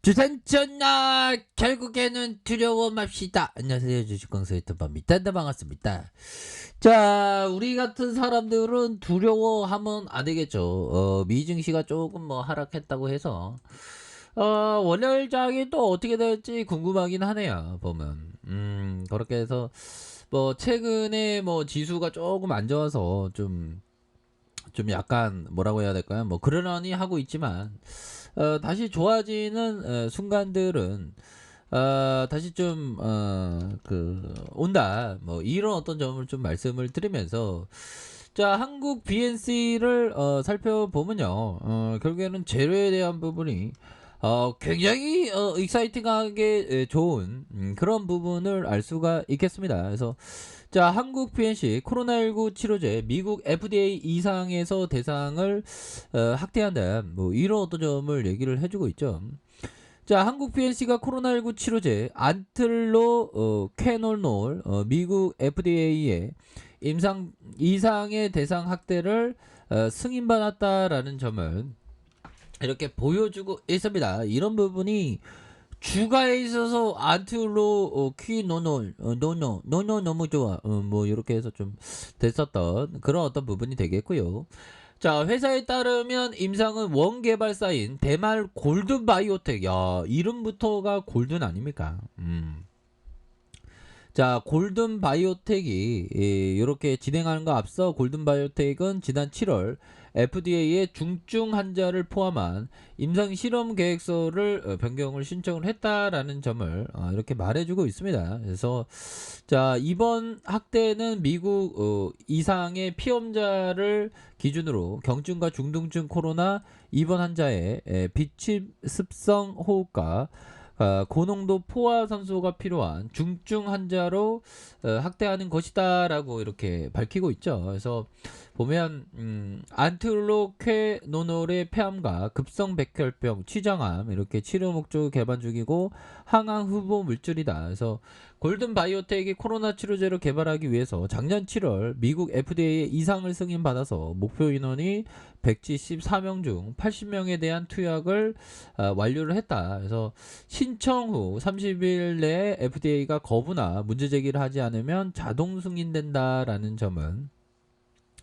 주산전나 결국에는 두려워 맙시다. 안녕하세요, 주식광수 유튜버입니다. 네, 반갑습니다. 자, 우리 같은 사람들은 두려워하면 안 되겠죠. 미증시가 조금 뭐 하락했다고 해서 월요일장이 또 어떻게 될지 궁금하긴 하네요. 보면 그렇게 해서 뭐 최근에 뭐 지수가 조금 안 좋아서 좀 약간 뭐라고 해야 될까요? 뭐 그러려니 하고 있지만 다시 좋아지는 순간들은 다시 좀 온다. 뭐 이런 어떤 점을 좀 말씀을 드리면서 자, 한국 BNC를 살펴보면요. 결국에는 재료에 대한 부분이 굉장히 익사이팅하게 좋은 그런 부분을 알 수가 있겠습니다. 그래서 자, 한국 BNC 코로나19 치료제 미국 FDA 이상에서 대상을 확대한다. 뭐 이런 어떤 점을 얘기를 해주고 있죠. 자, 한국 BNC가 코로나19 치료제 안틀로 쾌놀놀 미국 FDA의 임상 이상의 대상 확대를 승인받았다라는 점을 이렇게 보여주고 있습니다. 이런 부분이 주가에 있어서 안틀로 퀴노놀 노노 너무 좋아 뭐 이렇게 해서 좀 됐었던 그런 어떤 부분이 되겠고요. 자, 회사에 따르면 임상은 원개발사인 대말 골든 바이오텍. 야, 이름부터가 골든 아닙니까? 자, 골든 바이오텍이 이렇게 진행하는 거 앞서 골든 바이오텍은 지난 7월 FDA의 중증 환자를 포함한 임상 실험 계획서를 변경을 신청을 했다라는 점을 이렇게 말해주고 있습니다. 그래서 자, 이번 확대는 미국 이상의 피험자를 기준으로 경증과 중등증 코로나 입원 환자의 비침 습성 호흡과 고농도 포화산소가 필요한 중증 환자로 확대하는 것이다라고 이렇게 밝히고 있죠. 그래서 보면 안트로케노놀의 폐암과 급성 백혈병, 취장암 이렇게 치료 목적 개발 중이고 항암 후보 물질이다. 그래서 골든 바이오텍이 코로나 치료제를 개발하기 위해서 작년 7월 미국 FDA의 이상을 승인받아서 목표 인원이 174명 중 80명에 대한 투약을 완료를 했다. 그래서 신청 후 30일 내에 FDA가 거부나 문제 제기를 하지 않으면 자동 승인된다라는 점은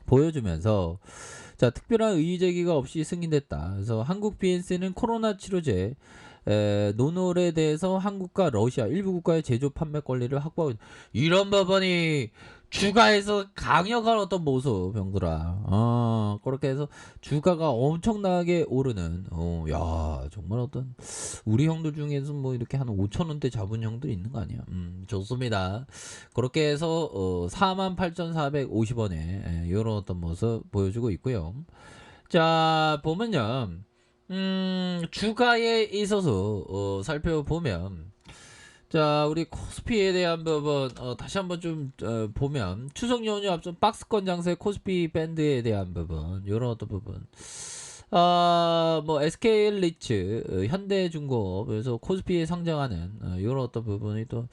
보여주면서 자, 특별한 의의 제기가 없이 승인됐다. 그래서 한국 BNC는 코로나 치료제 노놀에 대해서 한국과 러시아 일부 국가의 제조 판매 권리를 확보하고 이런 법안이 주가에서 강력한 어떤 모습 병들아 그렇게 해서 주가가 엄청나게 오르는 야, 정말 어떤 우리 형들 중에서 뭐 이렇게 한 5천원대 잡은 형들 있는 거 아니야. 좋습니다. 그렇게 해서 48,450원에 이런 어떤 모습 보여주고 있고요. 자, 보면요. 주가에 있어서 살펴보면 자, 우리 코스피에 대한 부분 다시 한번 좀 보면 추석 연휴 앞서 박스권 장세 코스피 밴드에 대한 부분 이런 어떤 부분 뭐 SK리츠 현대중공업 그래서 코스피에 상장하는 이런 어떤 부분이 또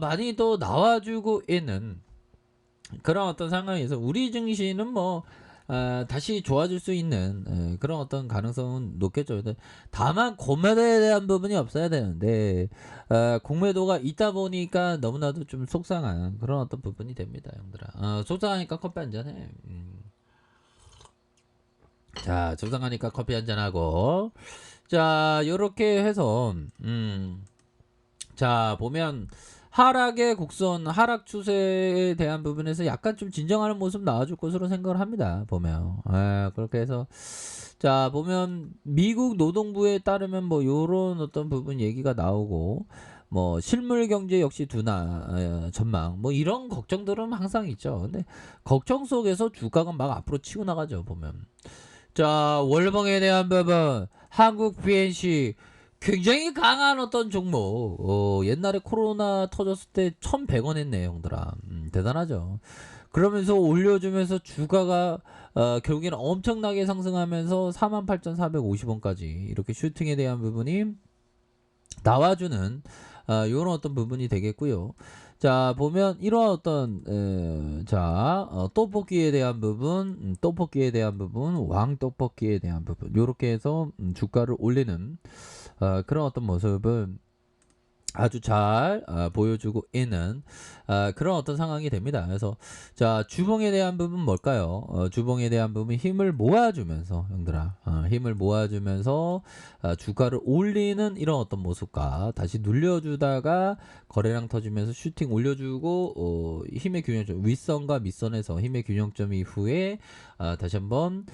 많이 또 나와주고 있는 그런 어떤 상황에서 우리 증시는 뭐 다시 좋아질 수 있는 그런 어떤 가능성은 높겠죠. 근데 다만 공매도에 대한 부분이 없어야 되는데 공매도가 있다 보니까 너무나도 좀 속상한 그런 어떤 부분이 됩니다, 형들아. 속상하니까 커피 한잔 해. 자, 속상하니까 커피 한잔 하고 자, 요렇게 해서 자, 보면 하락의 곡선, 하락 추세에 대한 부분에서 약간 좀 진정하는 모습 나와줄 것으로 생각을 합니다. 보면 그렇게 해서 자, 보면 미국 노동부에 따르면 뭐 요런 어떤 부분 얘기가 나오고 뭐 실물 경제 역시 둔화 전망 뭐 이런 걱정들은 항상 있죠. 근데 걱정 속에서 주가가 막 앞으로 치고 나가죠. 보면 자, 월봉에 대한 부분 한국 BNC 굉장히 강한 어떤 종목 옛날에 코로나 터졌을 때 1100원 했네 형들아. 대단하죠. 그러면서 올려주면서 주가가 결국에는 엄청나게 상승하면서 48,450원까지 이렇게 슈팅에 대한 부분이 나와주는 이런 어떤 부분이 되겠고요. 자, 보면 이러한 어떤 떡볶이에 대한 부분, 떡볶이에 대한 부분, 왕 떡볶이에 대한 부분, 요렇게 해서 주가를 올리는 그런 어떤 모습을 아주 잘 보여주고 있는 그런 어떤 상황이 됩니다. 그래서 자, 주봉에 대한 부분 뭘까요? 주봉에 대한 부분 힘을 모아주면서 형들아, 힘을 모아주면서 주가를 올리는 이런 어떤 모습과 다시 눌려주다가 거래량 터지면서 슈팅 올려주고 힘의 균형점 윗선과 밑선에서 힘의 균형점 이후에 다시 한번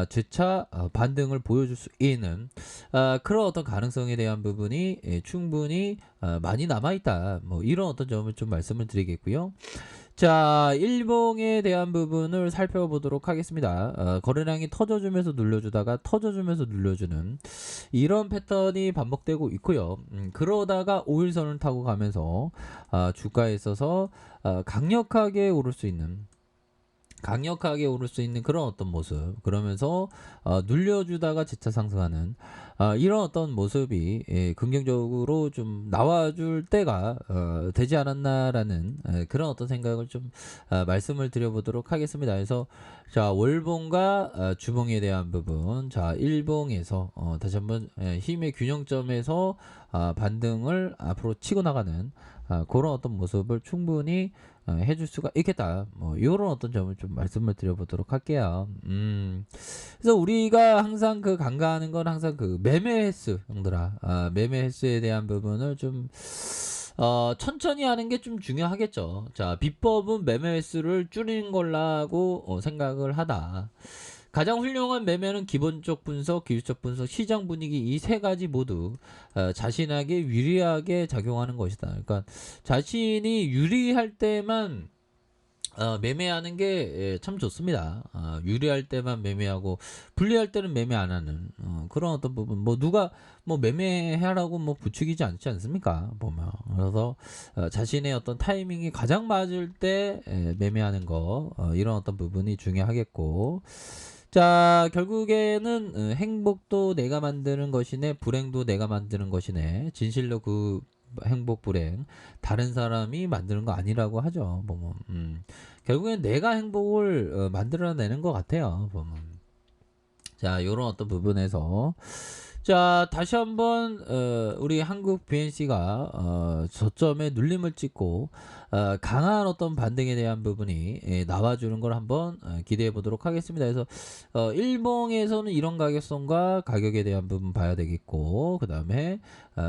재차 반등을 보여줄 수 있는 그런 어떤 가능성에 대한 부분이 충분히 많이 남아있다. 뭐 이런 어떤 점을 좀 말씀을 드리겠고요. 자, 일봉에 대한 부분을 살펴보도록 하겠습니다. 거래량이 터져주면서 눌려주다가 터져주면서 눌려주는 이런 패턴이 반복되고 있고요. 그러다가 5일선을 타고 가면서 주가에 있어서 강력하게 오를 수 있는 그런 어떤 모습, 그러면서 눌려주다가 재차 상승하는 이런 어떤 모습이 긍정적으로 좀 나와줄 때가 되지 않았나라는 그런 어떤 생각을 좀 말씀을 드려보도록 하겠습니다. 그래서 자, 월봉과 주봉에 대한 부분, 자, 일봉에서 다시 한번 힘의 균형점에서 반등을 앞으로 치고 나가는 그런 어떤 모습을 충분히 해줄 수가 있겠다. 뭐 이런 어떤 점을 좀 말씀을 드려보도록 할게요. 그래서 우리가 항상 그 간과하는 건 항상 그 매매 횟수, 형들아. 매매 횟수에 대한 부분을 좀 천천히 하는 게 좀 중요하겠죠. 자, 비법은 매매 횟수를 줄이는 걸라고 생각을 하다. 가장 훌륭한 매매는 기본적 분석, 기술적 분석, 시장 분위기 이 세 가지 모두 자신에게 유리하게 작용하는 것이다. 그러니까 자신이 유리할 때만 매매하는 게 참 좋습니다. 유리할 때만 매매하고 불리할 때는 매매 안 하는 그런 어떤 부분. 뭐 누가 뭐 매매하라고 뭐 부추기지 않지 않습니까? 보면. 그래서 자신의 어떤 타이밍이 가장 맞을 때 매매하는 거 이런 어떤 부분이 중요하겠고. 자, 결국에는 행복도 내가 만드는 것이네, 불행도 내가 만드는 것이네. 진실로 그 행복 불행 다른 사람이 만드는 거 아니라고 하죠. 보면 결국엔 내가 행복을 만들어내는 것 같아요. 보면 자, 요런 어떤 부분에서 자, 다시 한번 우리 한국 BNC가 저점에 눌림을 찍고 강한 어떤 반등에 대한 부분이 나와주는 걸 한번 기대해 보도록 하겠습니다. 그래서 일봉에서는 이런 가격선과 가격에 대한 부분 봐야 되겠고, 그 다음에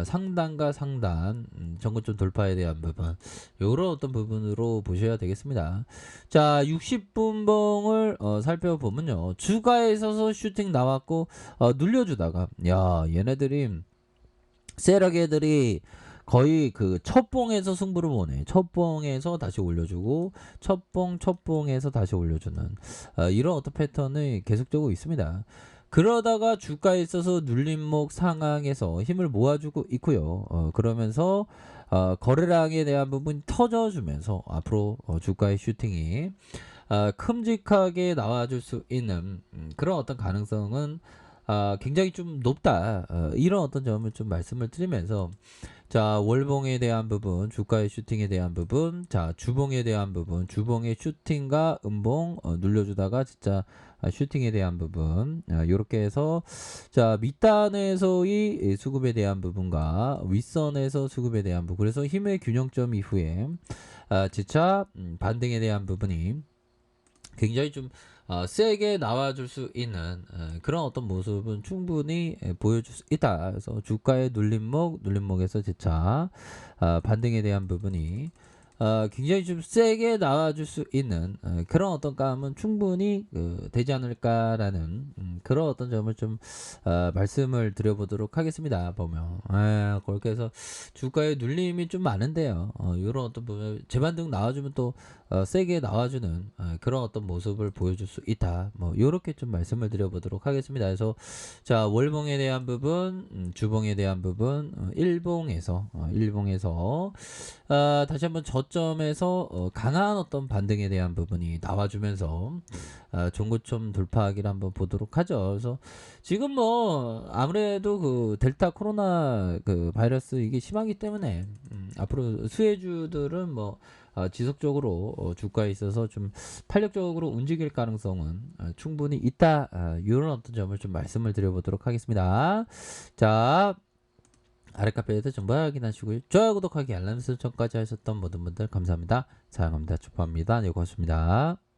상단과 상단 정고점 돌파에 대한 부분, 요런 어떤 부분으로 보셔야 되겠습니다. 자, 60분봉을 살펴보면요, 주가에 있어서 슈팅 나왔고 눌려주다가 야, 얘네들이 세력애들이 거의 그 첫봉에서 승부를 보네. 첫봉에서 다시 올려주고 첫봉에서 다시 올려주는 이런 어떤 패턴이 계속되고 있습니다. 그러다가 주가에 있어서 눌림목 상황에서 힘을 모아주고 있고요. 그러면서 거래량에 대한 부분이 터져주면서 앞으로 주가의 슈팅이 큼직하게 나와줄 수 있는 그런 어떤 가능성은 굉장히 좀 높다. 이런 어떤 점을 좀 말씀을 드리면서 자, 월봉에 대한 부분, 주가의 슈팅에 대한 부분, 자, 주봉에 대한 부분, 주봉의 슈팅과 음봉 눌려주다가 진짜 슈팅에 대한 부분 이렇게 해서 자, 밑단에서의 수급에 대한 부분과 윗선에서 수급에 대한 부분, 그래서 힘의 균형점 이후에 재차 반등에 대한 부분이 굉장히 좀 세게 나와줄 수 있는 그런 어떤 모습은 충분히 보여줄 수 있다. 그래서 주가의 눌림목에서 재차 반등에 대한 부분이 굉장히 좀 세게 나와줄 수 있는 그런 어떤 감은 충분히 되지 않을까라는 그런 어떤 점을 좀 말씀을 드려보도록 하겠습니다. 보면 그렇게 해서 주가의 눌림이 좀 많은데요. 이런 어떤 부분 재반등 나와주면 또 세게 나와주는 그런 어떤 모습을 보여줄 수 있다. 뭐 이렇게 좀 말씀을 드려보도록 하겠습니다. 그래서 자, 월봉에 대한 부분, 주봉에 대한 부분, 일봉에서 다시 한번 저점에서 강한 어떤 반등에 대한 부분이 나와주면서 종고점 돌파하기를 한번 보도록 하죠. 그래서 지금 뭐 아무래도 그 델타 코로나 그 바이러스 이게 심하기 때문에 앞으로 수혜주들은 뭐 지속적으로 주가에 있어서 좀 탄력적으로 움직일 가능성은 충분히 있다. 이런 어떤 점을 좀 말씀을 드려보도록 하겠습니다. 자, 아래 카페에서 정보 확인하시고요. 좋아요, 구독하기, 알람 설정까지 하셨던 모든 분들 감사합니다. 사랑합니다. 축복합니다. 네, 고맙습니다.